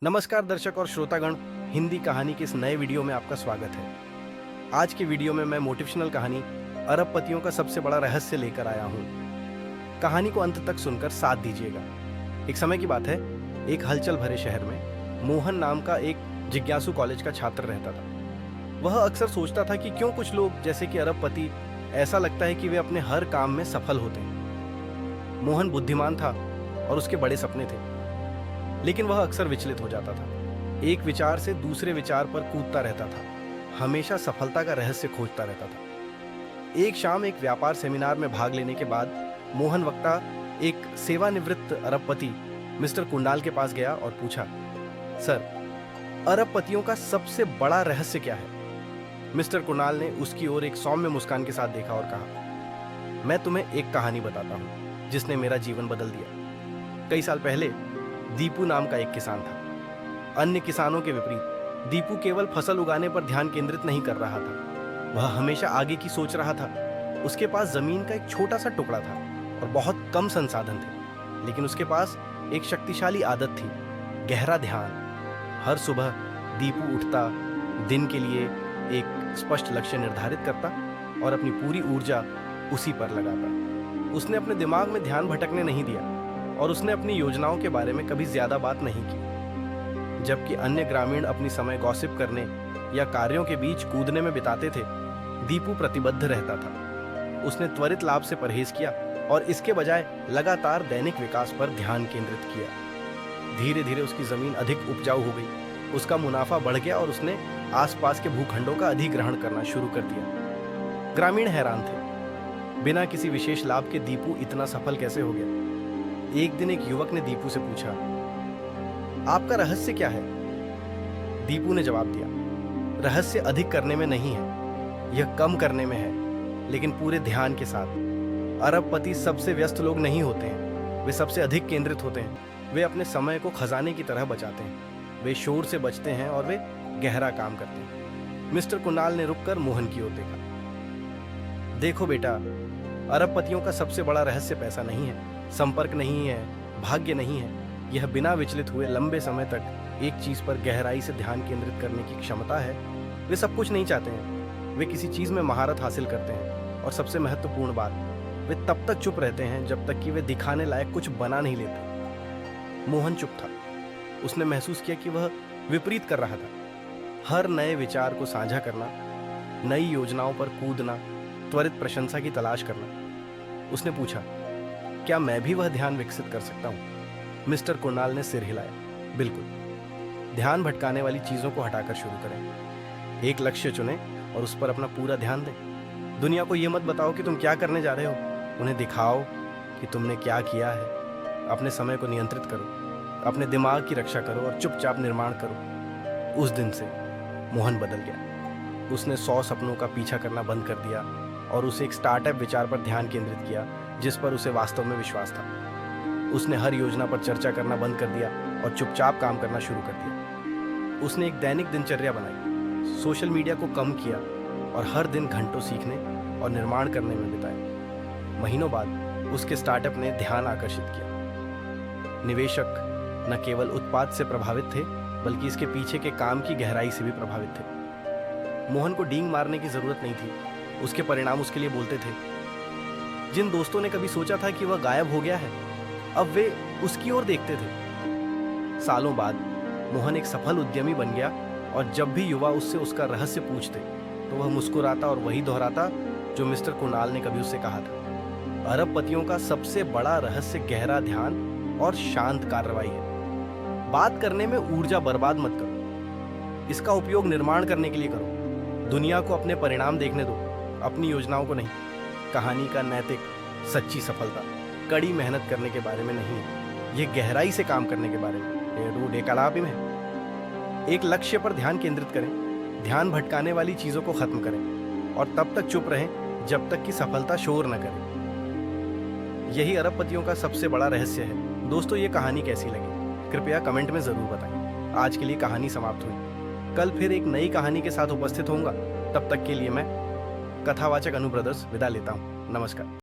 नमस्कार दर्शक और श्रोतागण, हिंदी कहानी के इस नए वीडियो में आपका स्वागत है। आज की वीडियो में मैं मोटिवेशनल कहानी अरबपतियों का सबसे बड़ा रहस्य लेकर आया हूँ। कहानी को अंत तक सुनकर साथ दीजिएगा। एक समय की बात है, एक हलचल भरे शहर में मोहन नाम का एक जिज्ञासु कॉलेज का छात्र रहता था। वह अक्सर सोचता था कि क्यों कुछ लोग जैसे कि अरबपति ऐसा लगता है कि वे अपने हर काम में सफल होते हैं। मोहन बुद्धिमान था और उसके बड़े सपने थे, लेकिन वह अक्सर विचलित हो जाता था। एक विचार से दूसरे विचार पर कूदता रहता था, हमेशा सफलता का रहस्य खोजता रहता था। एक शाम एक व्यापार सेमिनार में भाग लेने के बाद मोहन वक्ता एक सेवानिवृत्त अरबपति मिस्टर कुंडाल के पास गया और पूछा, सर, अरबपतियों का सबसे बड़ा रहस्य क्या है? मिस्टर कुंडाल ने उसकी ओर एक सौम्य मुस्कान के साथ देखा और कहा, मैं तुम्हें एक कहानी बताता हूं जिसने मेरा जीवन बदल दिया। कई साल पहले दीपू नाम का एक किसान था। अन्य किसानों के विपरीत दीपू केवल फसल उगाने पर ध्यान केंद्रित नहीं कर रहा था, वह हमेशा आगे की सोच रहा था। उसके पास जमीन का एक छोटा सा टुकड़ा था और बहुत कम संसाधन थे, लेकिन उसके पास एक शक्तिशाली आदत थी, गहरा ध्यान। हर सुबह दीपू उठता, दिन के लिए एक स्पष्ट लक्ष्य निर्धारित करता और अपनी पूरी ऊर्जा उसी पर लगाता। उसने अपने दिमाग में ध्यान भटकने नहीं दिया और उसने अपनी योजनाओं के बारे में कभी ज्यादा बात नहीं की। जबकि अन्य ग्रामीण अपनी समय गॉसिप करने या कार्यों के बीच कूदने में बिताते थे, दीपू प्रतिबद्ध रहता था। उसने त्वरित लाभ से परहेज किया और इसके बजाय लगातार दैनिक विकास पर ध्यान केंद्रित किया। धीरे धीरे उसकी जमीन अधिक उपजाऊ हो गई, उसका मुनाफा बढ़ गया और उसने आसपास के भूखंडों का अधिग्रहण करना शुरू कर दिया। ग्रामीण हैरान थे, बिना किसी विशेष लाभ के दीपू इतना सफल कैसे हो गया? एक दिन एक युवक ने दीपू से पूछा, आपका रहस्य क्या है? दीपू ने जवाब दिया, रहस्य अधिक करने में नहीं है, यह कम करने में है, लेकिन पूरे ध्यान के साथ। अरबपति सबसे व्यस्त लोग नहीं होते हैं, वे सबसे अधिक केंद्रित होते हैं। वे अपने समय को खजाने की तरह बचाते हैं, वे शोर से बचते हैं और वे गहरा काम करते हैं। मिस्टर कुणाल ने रुककर मोहन की ओर देखा। देखो बेटा, अरबपतियों का सबसे बड़ा रहस्य पैसा नहीं है, संपर्क नहीं है, भाग्य नहीं है, यह बिना विचलित हुए लंबे समय तक एक चीज पर गहराई से ध्यान केंद्रित करने की क्षमता है। वे सब कुछ नहीं चाहते हैं, वे किसी चीज में महारत हासिल करते हैं, और सबसे महत्वपूर्ण बात, वे तब तक चुप रहते हैं जब तक कि वे दिखाने लायक कुछ बना नहीं लेते। मोहन चुप था। उसने महसूस किया कि वह विपरीत कर रहा था। हर नए विचार को साझा करना, नई योजनाओं पर कूदना, त्वरित प्रशंसा की तलाश करना। उसने पूछा, क्या मैं भी वह ध्यान विकसित कर सकता हूं? मिस्टर कुणाल ने सिर हिलाया, बिल्कुल। ध्यान भटकाने वाली चीजों को हटाकर शुरू करें। एक लक्ष्य चुनें और उस पर अपना पूरा ध्यान दें। दुनिया को यह मत बताओ कि तुम क्या करने जा रहे हो, उन्हें दिखाओ कि तुमने क्या किया है। अपने समय को नियंत्रित करो, अपने दिमाग की रक्षा करो और चुपचाप निर्माण करो। उस दिन से मोहन बदल गया। उसने 100 सपनों का पीछा करना बंद कर दिया और उसे एक स्टार्टअप विचार पर ध्यान केंद्रित किया जिस पर उसे वास्तव में विश्वास था। उसने हर योजना पर चर्चा करना बंद कर दिया और चुपचाप काम करना शुरू कर दिया। उसने एक दैनिक दिनचर्या बनाई, सोशल मीडिया को कम किया और हर दिन घंटों सीखने और निर्माण करने में बिताए। महीनों बाद उसके स्टार्टअप ने ध्यान आकर्षित किया। निवेशक न केवल उत्पाद से प्रभावित थे, बल्कि इसके पीछे के काम की गहराई से भी प्रभावित थे। मोहन को डींग मारने की जरूरत नहीं थी, उसके परिणाम उसके लिए बोलते थे। जिन दोस्तों ने कभी सोचा था कि वह गायब हो गया है, अब वे उसकी ओर देखते थे। सालों बाद मोहन एक सफल उद्यमी बन गया और जब भी युवा उससे उसका रहस्य पूछते तो वह मुस्कुराता और वही दोहराता जो मिस्टर कुणाल ने कभी उससे कहा था। अरबपतियों का सबसे बड़ा रहस्य गहरा ध्यान और शांत कार्रवाई है। बात करने में ऊर्जा बर्बाद मत करो, इसका उपयोग निर्माण करने के लिए करो। दुनिया को अपने परिणाम देखने दो, अपनी योजनाओं को नहीं। कहानी का नैतिक सच्ची सफलता कड़ी मेहनत करने के बारे में नहीं है, यह गहराई से काम करने के बारे में। एक लक्ष्य पर ध्यान केंद्रित करें, ध्यान भटकाने वाली चीजों को खत्म करें और तब तक चुप रहें जब तक कि सफलता शोर न करे। यही अरबपतियों का सबसे बड़ा रहस्य है। दोस्तों, ये कहानी कैसी लगी कृपया कमेंट में जरूर बताएं। आज के लिए कहानी समाप्त हुई। कल फिर एक नई कहानी के साथ उपस्थित होऊंगा। तब तक के लिए मैं कथावाचक अनु ब्रदर्स विदा लेता हूँ। नमस्कार।